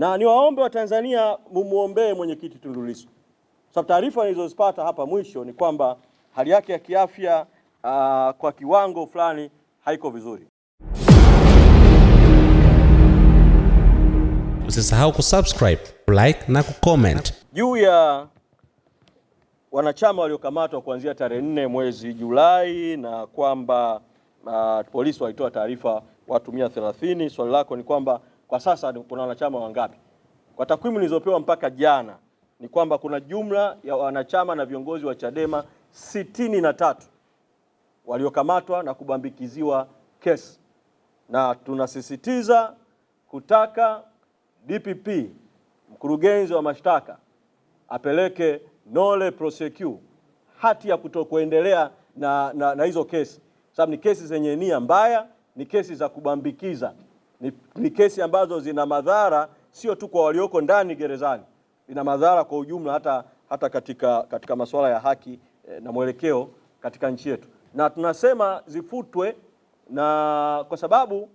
Na niwaombe wa Tanzania mumuombee mwenyekiti Tundu Lissu. Sababu taarifa nilizozipata hapa mwisho ni kwamba hali yake ya kiafya kwa kiwango fulani haiko vizuri. Usisahau kusubscribe, like na kucomment. Juu ya wanachama waliokamatwa kuanzia tarehe 4 mwezi Julai na kwamba polisi walitoa taarifa watu 130, swali lako ni kwamba kwa sasa kuna wanachama wangapi? Kwa takwimu nilizopewa mpaka jana ni kwamba kuna jumla ya wanachama na viongozi wa Chadema 63 waliokamatwa na kubambikiziwa kesi, na tunasisitiza kutaka DPP mkurugenzi wa mashtaka apeleke nolle prosequi, hati ya kutokuendelea na hizo kesi, sababu ni kesi zenye nia mbaya, ni kesi za kubambikiza, ni kesi ambazo zina madhara sio tu kwa walioko ndani gerezani, ina madhara kwa ujumla hata katika masuala ya haki na mwelekeo katika nchi yetu, na tunasema zifutwe, na kwa sababu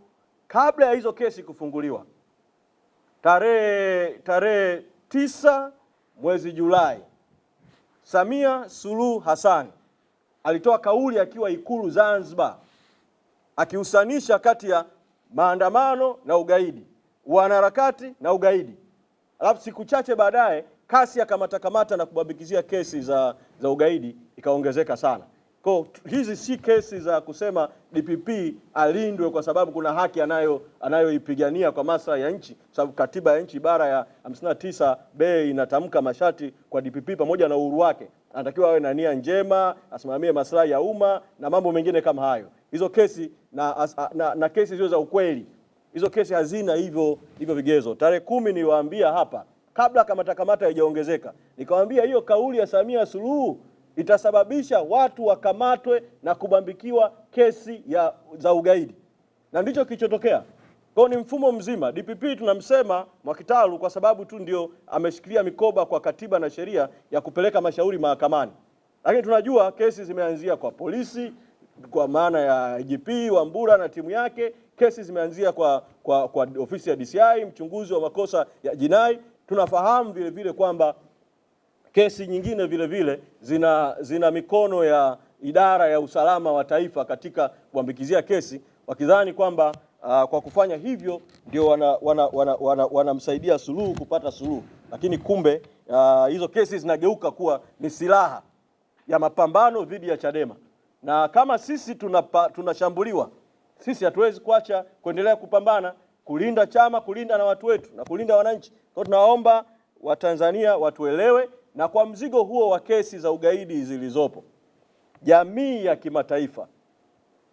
kabla ya hizo kesi kufunguliwa tarehe 9 mwezi Julai, Samia Suluhu Hassan alitoa kauli akiwa Ikulu Zanzibar akihusanisha kati ya maandamano na ugaidi, wanaharakati na ugaidi. Alafu siku chache baadaye kasi ya kamata na kubambikizia kesi za ugaidi ikaongezeka sana. Kwa hizi si kesi za kusema DPP alindwe kwa sababu kuna haki anayoipigania kwa maslahi ya nchi, sababu katiba ya nchi ibara ya 59B inatamka masharti kwa DPP pamoja na uhuru wake. Anatakiwa awe na nia njema, asimamie maslahi ya umma na mambo mengine kama hayo. Hizo kesi na kesi zio za ukweli, hizo kesi hazina hivyo vigezo. Tarehe 10 niliwaambia hapa kabla kamata haijaongezeka, nikamwambia hiyo kauli ya Samia Suluhu itasababisha watu wakamatwe na kubambikiwa kesi za ugaidi, na ndicho kilichotokea. Kwa ni mfumo mzima. DPP tunamsema Mwakitalu kwa sababu tu ndio ameshikilia mikoba kwa katiba na sheria ya kupeleka mashauri mahakamani, lakini tunajua kesi zimeanzia kwa polisi kwa maana ya IGP Wambura na timu yake. Kesi zimeanzia kwa ofisi ya DCI, mchunguzi wa makosa ya jinai. Tunafahamu vile vile kwamba kesi nyingine vile vile zina mikono ya idara ya usalama wa taifa katika kuambikizia kesi, wakidhani kwamba kwa kufanya hivyo ndio wanamsaidia Suluhu kupata suluhu, lakini kumbe hizo kesi zinageuka kuwa ni silaha ya mapambano dhidi ya Chadema. Na kama sisi tunashambuliwa, sisi hatuwezi kuacha kuendelea kupambana, kulinda chama, kulinda na watu wetu na kulinda wananchi. Kwa tunaomba Watanzania watuelewe, na kwa mzigo huo wa kesi za ugaidi zilizopo, jamii ya kimataifa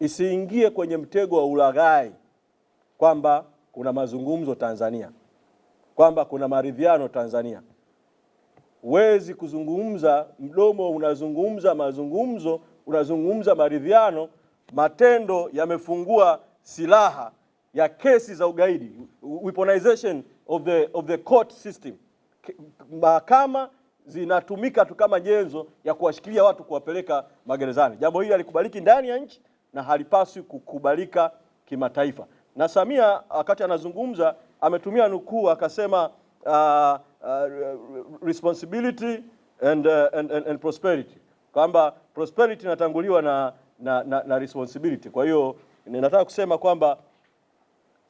isiingie kwenye mtego wa ulaghai kwamba kuna mazungumzo Tanzania, kwamba kuna maridhiano Tanzania. Huwezi kuzungumza, mdomo unazungumza mazungumzo, unazungumza maridhiano, matendo yamefungua silaha ya kesi za ugaidi, weaponization of the court system. Mahakama zinatumika tu kama nyenzo ya kuwashikilia watu kuwapeleka magerezani. Jambo hili halikubaliki ndani ya nchi na halipaswi kukubalika kimataifa. Na Samia wakati anazungumza ametumia nukuu akasema responsibility and prosperity, kwamba prosperity inatanguliwa na responsibility. Kwa hiyo ninataka kusema kwamba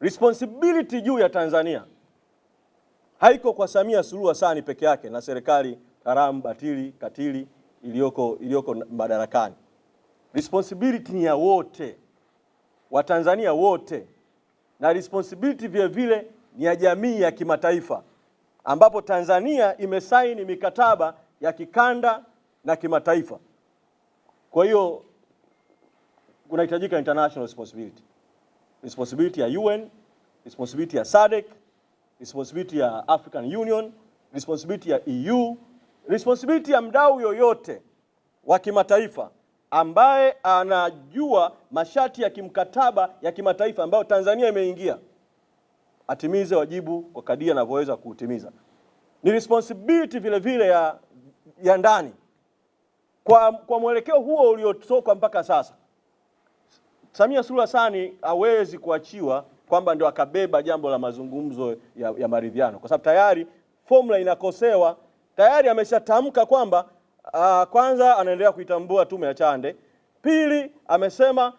responsibility juu ya Tanzania haiko kwa Samia Suluhu Hassan peke yake na serikali haramu, batili, katili iliyoko madarakani. Responsibility ni ya wote, Watanzania wote, na responsibility vile vile ni ya jamii ya kimataifa, ambapo Tanzania imesaini mikataba ya kikanda na kimataifa. Kwa hiyo kunahitajika international responsibility ya UN, responsibility ya SADC, responsibility ya African Union, responsibility ya EU, responsibility ya mdau yoyote wa kimataifa ambaye anajua masharti ya kimkataba ya kimataifa ambayo Tanzania imeingia, atimize wajibu kwa kadiri anavyoweza kuutimiza. Ni responsibility vile vile ya ndani. Kwa mwelekeo huo uliotoka mpaka sasa, Samia Suluhu Hassan hawezi kuachiwa kwamba ndio akabeba jambo la mazungumzo ya maridhiano, kwa sababu tayari formula inakosewa. Tayari ameshatamka kwamba kwanza anaendelea kuitambua tume ya Chande. Pili, amesema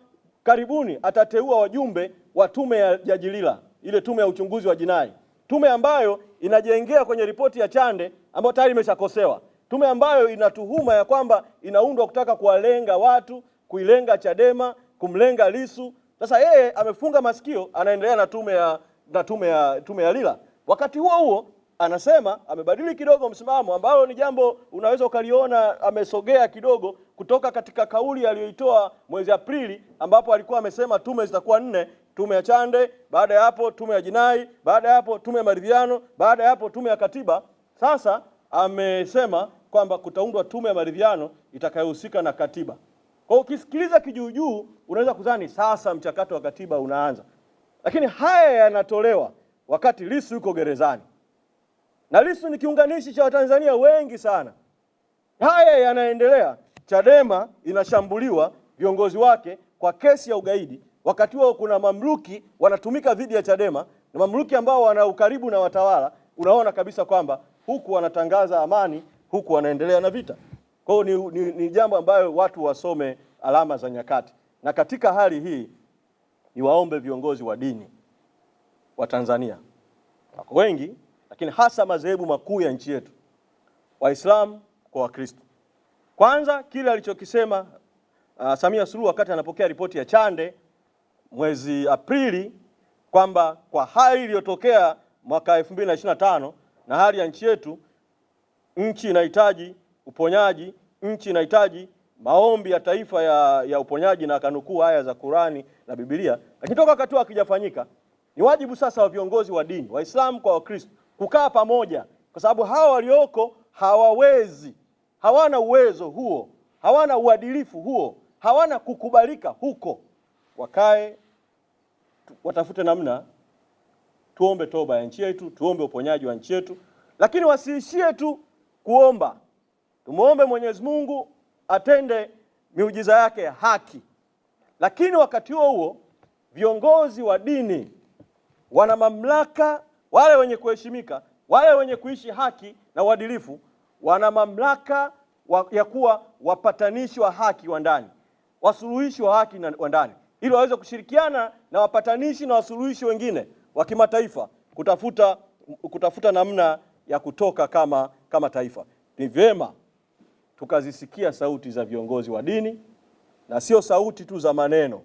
karibuni atateua wajumbe wa tume ya Jilila, ile tume ya uchunguzi wa jinai, tume ambayo inajengea kwenye ripoti ya Chande ambayo tayari imeshakosewa, tume ambayo inatuhuma ya kwamba inaundwa kutaka kuwalenga watu, kuilenga Chadema, kumlenga Lissu. Sasa yeye amefunga masikio, anaendelea na tume ya Lila. Wakati huo huo anasema amebadili kidogo msimamo, ambao ni jambo unaweza ukaliona amesogea kidogo kutoka katika kauli aliyoitoa mwezi Aprili, ambapo alikuwa amesema tume zitakuwa 4: tume ya Chande, baada ya hapo tume ya jinai, baada ya hapo tume ya maridhiano, baada ya hapo tume ya katiba. Sasa amesema kwamba kutaundwa tume ya maridhiano itakayohusika na katiba. Kwa ukisikiliza kijuujuu unaweza kudhani sasa mchakato wa katiba unaanza, lakini haya yanatolewa wakati Lissu yuko gerezani, na Lissu ni kiunganishi cha Watanzania wengi sana. Haya yanaendelea, Chadema inashambuliwa viongozi wake kwa kesi ya ugaidi, wakati huo kuna mamluki wanatumika dhidi ya Chadema, na mamluki ambao wana ukaribu na watawala. Unaona kabisa kwamba huku wanatangaza amani, huku wanaendelea na vita. Kwa hiyo ni jambo ambayo watu wasome alama za nyakati. Na katika hali hii niwaombe viongozi wa dini wa Tanzania, wako wengi, lakini hasa madhehebu makuu ya nchi yetu, Waislamu kwa Wakristo. Kwanza kile alichokisema Samia Suluhu wakati anapokea ripoti ya Chande mwezi Aprili, kwamba kwa hali iliyotokea mwaka 2025 na hali ya nchi yetu, nchi inahitaji uponyaji, nchi inahitaji maombi ya taifa ya uponyaji, na kanukuu aya za Qurani na Biblia. Lakini toka wakati akijafanyika, ni wajibu sasa wa viongozi wa dini, Waislamu kwa Wakristo, kukaa pamoja, kwa sababu hawa walioko hawawezi, hawana uwezo huo, hawana uadilifu huo, hawana kukubalika huko. Wakae, watafute namna, tuombe toba ya nchi yetu, tuombe uponyaji wa nchi yetu, lakini wasiishie tu kuomba. Tumuombe Mwenyezi Mungu atende miujiza yake ya haki. Lakini wakati huo huo viongozi wa dini wana mamlaka, wale wenye kuheshimika, wale wenye kuishi haki na uadilifu, wana mamlaka ya kuwa wapatanishi wa haki wa ndani, wasuluhishi wa haki wa ndani, ili waweze kushirikiana na wapatanishi na wasuluhishi wengine wa kimataifa kutafuta namna ya kutoka kama taifa. Ni vyema tukazisikia sauti za viongozi wa dini, na sio sauti tu za maneno.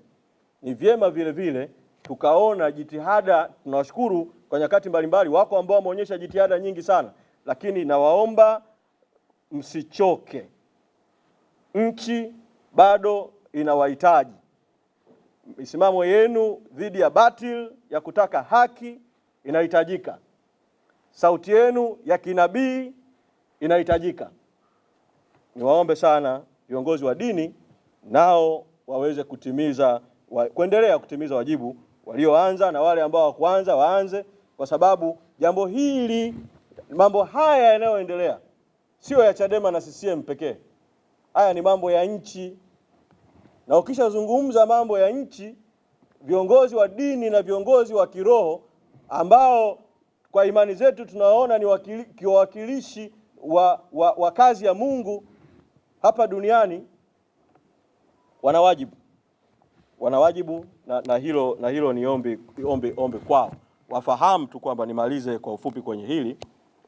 Ni vyema vile vile tukaona jitihada. Tunawashukuru kwa nyakati mbalimbali, wako ambao wameonyesha jitihada nyingi sana, lakini nawaomba msichoke. Nchi bado inawahitaji. Misimamo yenu dhidi ya batil, ya kutaka haki, inahitajika. Sauti yenu ya kinabii inahitajika. Niwaombe sana viongozi wa dini nao waweze kuendelea kutimiza wajibu walioanza, na wale ambao hawakuanza waanze, kwa sababu jambo hili, mambo haya yanayoendelea sio ya Chadema na CCM pekee. Haya ni mambo ya nchi, na ukishazungumza mambo ya nchi, viongozi wa dini na viongozi wa kiroho ambao kwa imani zetu tunaona ni wawakilishi wa kazi ya Mungu hapa duniani, wana wajibu na hilo ni ombi kwao. Wafahamu tu kwamba, nimalize kwa ufupi kwenye hili,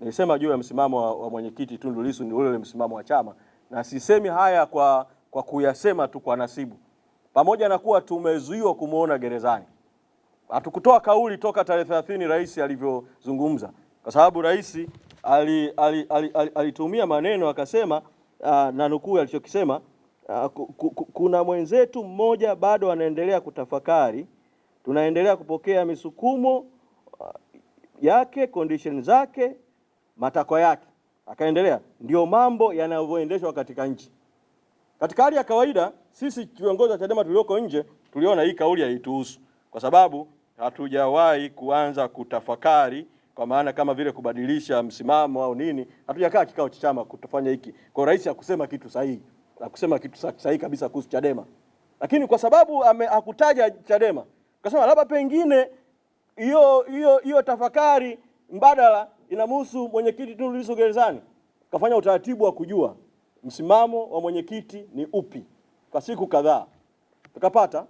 nilisema juu ya msimamo wa mwenyekiti Tundu Lissu ni ule msimamo wa chama, na sisemi haya kwa kuyasema tu kwa nasibu. Pamoja na kuwa tumezuiwa kumuona gerezani, hatukutoa kauli toka tarehe 30 rais alivyozungumza, kwa sababu rais alitumia maneno akasema, na nukuu alichokisema, kuna mwenzetu mmoja bado anaendelea kutafakari, tunaendelea kupokea misukumo yake, condition zake, matakwa yake. Akaendelea, ndio mambo yanavyoendeshwa katika nchi. Katika hali ya kawaida sisi viongozi wa Chadema tulioko nje tuliona hii kauli haituhusu, kwa sababu hatujawahi kuanza kutafakari, kwa maana kama vile kubadilisha msimamo au nini. Hatujakaa kikao cha chama kutofanya hiki. Kwa rais akusema kitu sahihi, akusema kitu sahihi kabisa kuhusu Chadema, lakini kwa sababu hakutaja Chadema, akasema labda pengine hiyo tafakari mbadala inamhusu mwenyekiti Tundu Lissu gerezani. Kafanya utaratibu wa kujua msimamo wa mwenyekiti ni upi kwa siku kadhaa. Tukapata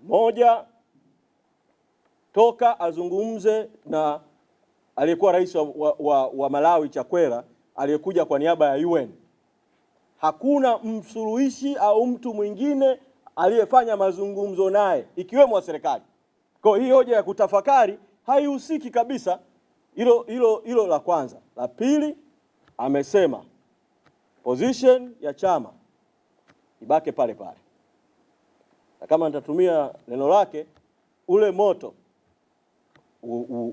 moja, toka azungumze na aliyekuwa rais wa Malawi Chakwera, aliyekuja kwa niaba ya UN, hakuna msuluhishi au mtu mwingine aliyefanya mazungumzo naye ikiwemo wa serikali. Kwa hiyo hoja ya kutafakari haihusiki kabisa. Hilo la kwanza. La pili, amesema position ya chama ibake pale pale, na kama nitatumia neno lake, ule moto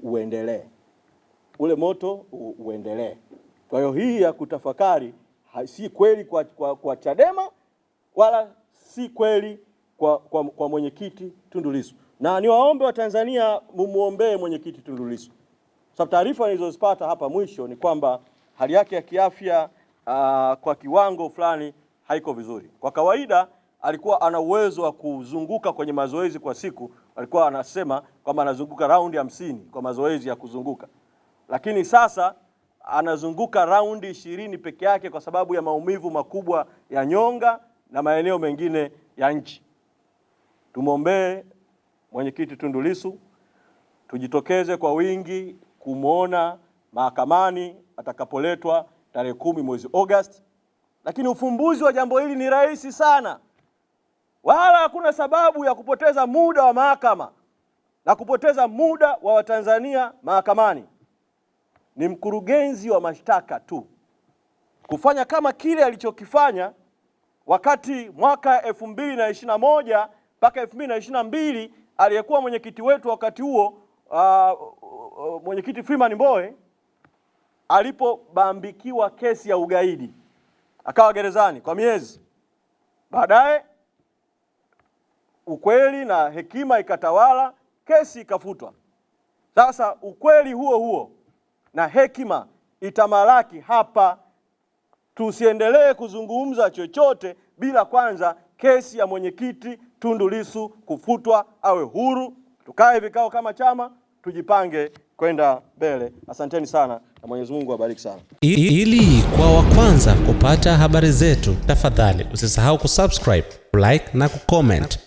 uendelee, ule moto uendelee. Kwa hiyo hii ya kutafakari si kweli kwa Chadema wala si kweli kwa mwenyekiti Tundu Lissu. Na niwaombe wa Tanzania mumuombee mwenyekiti Tundu Lissu. Sababu taarifa nilizozipata hapa mwisho ni kwamba hali yake ya kiafya kwa kiwango fulani haiko vizuri. Kwa kawaida alikuwa ana uwezo wa kuzunguka kwenye mazoezi kwa siku, alikuwa anasema kwamba anazunguka raundi 50 kwa mazoezi ya kuzunguka. Lakini sasa anazunguka raundi 20 peke yake kwa sababu ya maumivu makubwa ya nyonga na maeneo mengine ya nchi. Tumwombee mwenyekiti Tundu Lissu, tujitokeze kwa wingi kumuona mahakamani atakapoletwa tarehe 10 mwezi Agosti. Lakini ufumbuzi wa jambo hili ni rahisi sana. Wala hakuna sababu ya kupoteza muda wa mahakama na kupoteza muda wa Watanzania mahakamani. Ni mkurugenzi wa mashtaka tu kufanya kama kile alichokifanya wakati mwaka 2021 mpaka 2022 aliyekuwa mwenyekiti wetu wakati huo mwenyekiti Freeman Mbowe alipobambikiwa kesi ya ugaidi, akawa gerezani kwa miezi. Baadaye ukweli na hekima ikatawala, kesi ikafutwa. Sasa ukweli huo na hekima itamalaki hapa. Tusiendelee kuzungumza chochote bila kwanza kesi ya mwenyekiti Tundu Lissu kufutwa, awe huru. Tukae vikao kama chama, tujipange kwenda mbele. Asanteni sana na Mwenyezi Mungu awabariki sana. Ili kwa wa kwanza kupata habari zetu, tafadhali usisahau kusubscribe, like na kucomment.